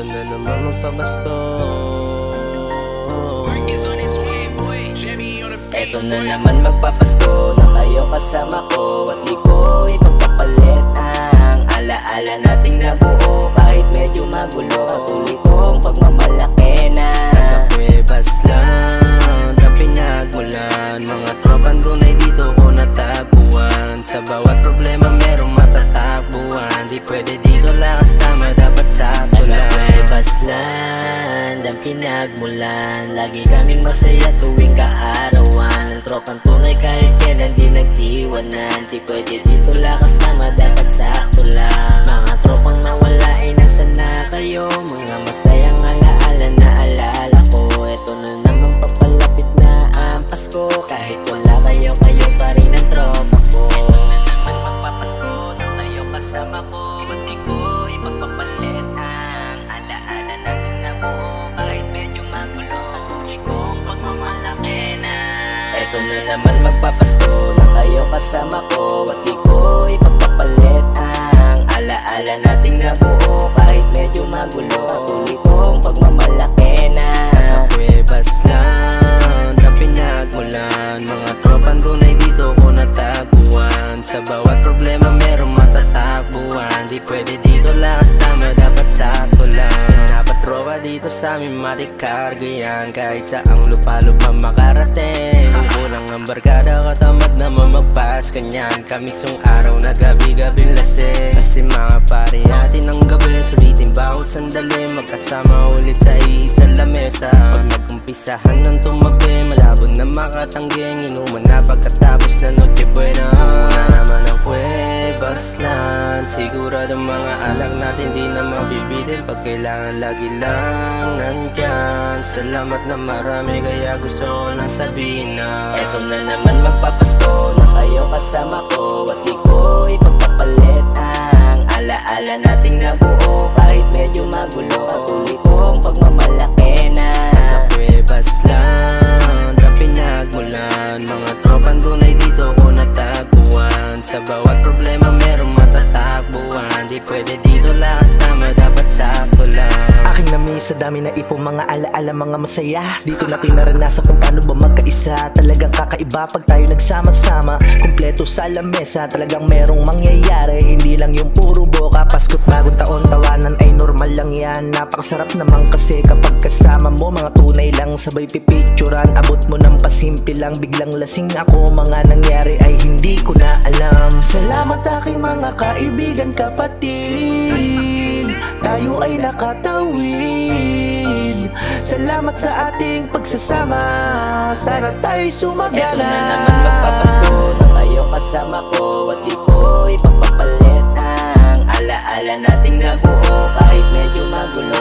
Eto na naman magpapasko. Eto na naman magpapasko na kayo kasama ko. At di ko ipagpapalit ang alaala nating nabuo. Kahit medyo magulo, patuloy kong pagmamalaki na Nakakuwebas lang na pinagmulan. Mga tropang tunay dito ko natagpuan. Sa bawat problema merong matatakbuhan. Di pwede dito lakas tama, dapat sakto lang. Nakakuwebas lang ang pinagmulan. Lagi kaming masaya tuwing kaarawan. Ang tropang tunay kahit kailan di nagdiwanan. Di pwede dito lakas tama, dapat sakto lang. Mga tropang nawala ay nasa na kayo. Mga masayang alaala na alala ko. Eto na naman papalapit na ang Pasko. Kahit wala kayo, kayo pa rin ang tropa ko. Eto na naman magpapasko na tayo kasama ko. At di ko ipagpapalit ang alaala natin na buo. Kahit medyo magulo, patuloy kong pagmamalaki na. Eto na naman magpapasko na kayo kasama ko. At di ko ipagpapalit ang alaala nating nabuo. Kahit medyo magulo, patuloy kong pagmamalaki na. Nakakuwebas lang na pinagmulan. Mga tropang tunay dito ko natagpuan. Sa bawat problema merong matatakbuhan. Di pwede dito lakas tama, dapat sakto lang. Dapat tropa dito sa amin marikarga yan. Kahit saang lupa-lupa makarating. Kulang ang barkada, katamad naman magpas kanyan. Kamisong araw na gabi-gabi lasing. Kasi mga pari natin ang gabi, sulitin bawat sandali. Magkasama ulit sa iisang lamesa. Pag nagkumpisahan ng tumabi, malabo na makatangging. Inuman na pagkatapos na noche buena. Una naman ang kuwebas lang. Sigurado mga alak natin di na mabibitin. Pag kailangan lagi lang nandyan. Salamat na marami kaya gusto ko lang sabihin na Eto na naman magpapasko na kayo kasama ko. At di ko ipagpapalit ang alaala nating nabuo. Kahit medyo magulo, patuloy kong pagmamalaki na. Nakakuwebas lang na pinagmulan. Mga tropang tunay dito ko natagpuan. Sa bawat problema merong matatakbuhan. Di pwede dito lakas tama, dapat sakto lang. Aking namiss sa dami na ipong mga alaala, mga masaya. Dito natin naranasan kung paano ba magkaisa. Talagang kakaiba pag tayo nagsama-sama. Kumpleto sa lamesa, talagang merong mangyayari. Hindi lang yung puro boka, Pasko't bagong taon, tawanan ay normal lang yan. Napakasarap naman kasi kapag kasama mo. Mga tunay lang sabay pipicturan. Abot mo ng pasimple lang, biglang lasing ako. Mga nangyari ay hindi ko na alam. Salamat aking mga kaibigan, kapatid. Tayo ay nakatawid. Salamat sa ating pagsasama. Sana tayo'y sumagana. Eto na naman magpapasko na kayo kasama ko. At di ko ipagpapalit ang alaala nating nabuo. Kahit medyo magulo,